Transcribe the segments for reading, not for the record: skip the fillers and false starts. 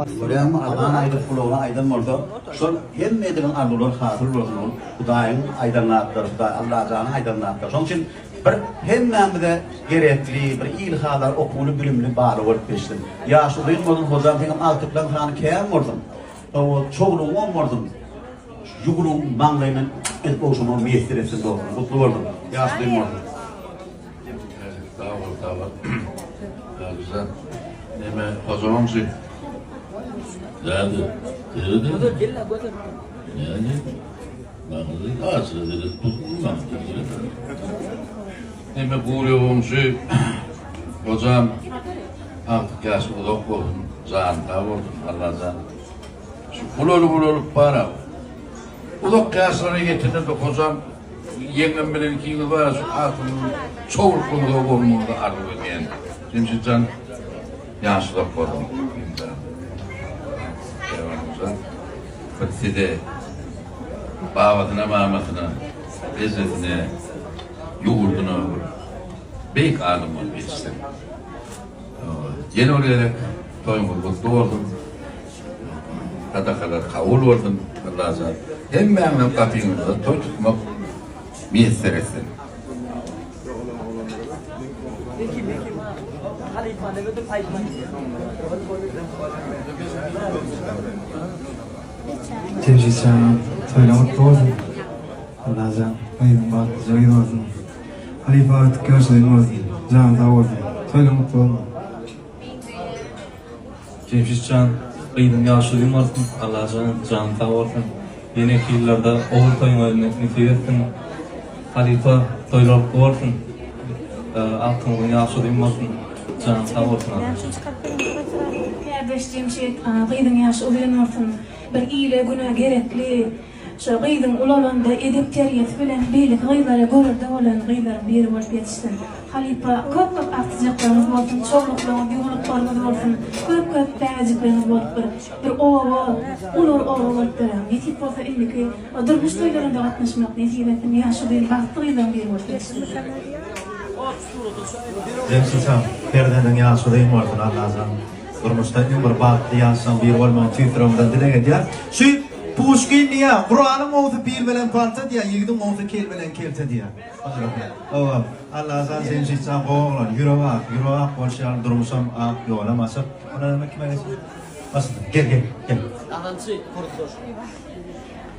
Görüyorum Allah'ın aydık kulağına aydın orada. Şu hem edilin arzular hasıl olsun. Hudayın aydınlatlar, Allah canı aydınlatlar. Onun için hemmemize gerekli bir ilhalar okulu bilimli bağlı olup geçtim. Yaşlıyım oldum, hocam benim altıklan kanı keyem oldum. O çoğuluğum oldum. Yugulum bağlayının boşuma miyestiresin oldum. Mutlu oldum. Yaşlıyım oldum. Daha var. Güzel. Neme kazanım şey. Nerede? Nerede? Yani bazı ağaçları tutulmam. Neme kuruyorum şey. Hocam artık yaş ulak oldum. Zahanda oldum. Allah'tan. Şu bulur para. Ulak yaşlarına getirdim de hocam yengem bilen 2 yıl var. Şu altın çoğul konuda olmalı arzu ediyen. Cemşitcan yaşlılık oldum. Fıtside, bağvatına, mahmatına, lezzetine, yoğurduna, beyk ağrımı geçtim. Yeni olarak toyum kutlu oldum. Kadar kavul oldum. Allah'a hem benim kapıyımda toy tutmak müyesser etsin. Cemşitcan söylemek doğru. Allah'ım hayırın bahtı zayıf olsun. Halife artık görseyim olsun. Can da olsun. Söylemek doğru. Cemşitcan kıydım yaşlıyım olsun. Allah'ım can sağ olsun. Yeni yıllarda oğul toyuna nefes etsin. Halife toylar olsun. Altın yaşlıyım olsun. Can sağ olsun. Kardeşim kıydım yaşlıyım olsun. Bir iyile güne gerekli. Şu kıydım ulalanda edip teriyet bilen beylik gıylara görürde olan gıylar bir olup yetişsin. Halife köp artacaklarımız olsun, çoğluklarımız, yuğuluklarımız olsun, köp taziklerimiz olup bir ova, olur olup yetip olsa indiki durmuş toylarında katmışmak nesibetin yaşı bir baktı gıydan bir olup yetişsin. Cemşitcan, perdenin yaşlıyım olsun Allah'ım. Durmuşta bir baktı yaşam bir olman tüytürümden dile ediyor. Şu Pushkin diye, Kur'an'ın oğuzu bir bilen parça diye, yiğidin oğuzu kel bilen kelte diye. Allah'ın Cemşitcan oğlan, yürüvak, bolşan durmuşam yola masıp. Ona demek kime geçsin? Basın, gel.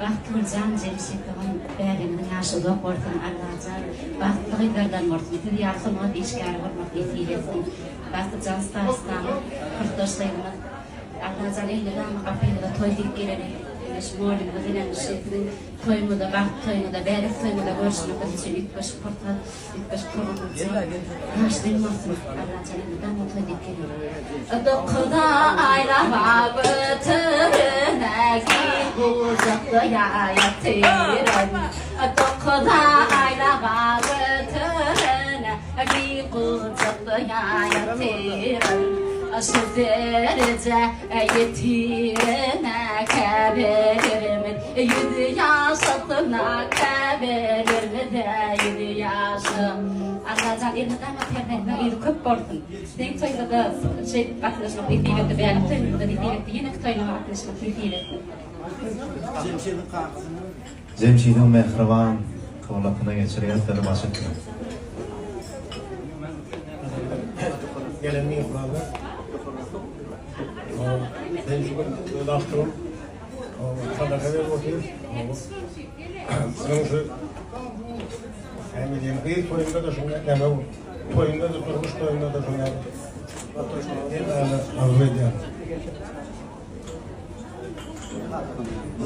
Bahtlıcan Cemşit'in bärimin yaşlığı ortadan Allah'can bahtlı gıylardan ortadan bir yakınlığı işgari olmak yetiresin. Bahtlıcan Stars'tan kurtuluşlarını Allah'can eyleden kapıyla toy dik gelene Şmor'un da dilen şeklin toyunu da baht toyunu da bärik toyunu da görüşmek için itbaş portal itbaş kurulur için yaşlıyım olsun Allah'can eyleden o toy dik gelene Dokuda ayla bağıtırına uzakta yayatırın Dokuda ayla bağıtırına uzakta yayatırın Sözlerce yetirene kaberimin Yüzü yaşatına kaberimin de yüzü yaşım Allah'can elinden materlerine iyi köp borsun Denk toyda da arkadaşlık itiyetti benim toyunda da itiyetti Yine toyuna arkadaşlık itiyetti Cemşit'in mehriban kavlakına geçiriyetleri basit. Gelenliği kuralı. Tecrübe dağıttım. Sadaka verip oturuyor. Sıkıntı. Yani diyeyim, bir toyunda da şunlar, yani bu toyunda da durmuş toyunda da şunlar. Arzu ediyorum.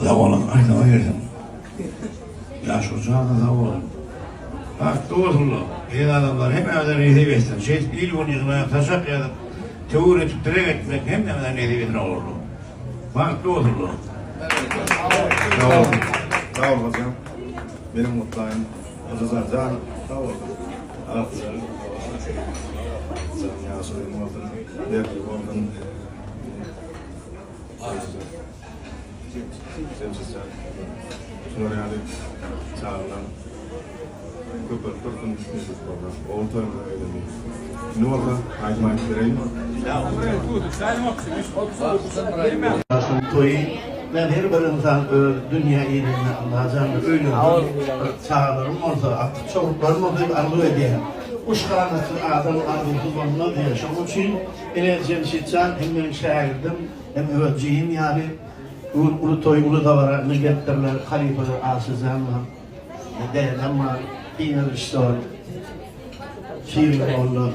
Zavalın aynı ayırdım. Yaş ocağı da zavalın. Bak doğrusu, iyi adamlar hem evden neyse versin. İl bunu yıkmaya taşak ya da teori tutturek etmek hem de evden neyse versin olurdu. Bak doğrusu. Sağ ol hocam. Benim mutluyum. Hocam can. Sağ ol. Aferin. Sen yaşlıyım oldun. Değerli oldun. Cemşitcan. Şunları yani çağırılan. köpek tursun düşünüyoruz bana. Oğul toyuna öyle. Ne oldu? Aytmayın vereyim. Toyu ben her bir insan dünya ilimine Allah'ın öyle çağırırım olsa artık çocuklarım olsa arzu edeyim. Uşkanası adam arzusu bana diye. Şunun için enerjim şitcan hem ben şairdim hem öğretciyim yani. Ulu toy ulu da var ne getirler halife asızan var. Değerli ama inanışlar. Şiir oldu.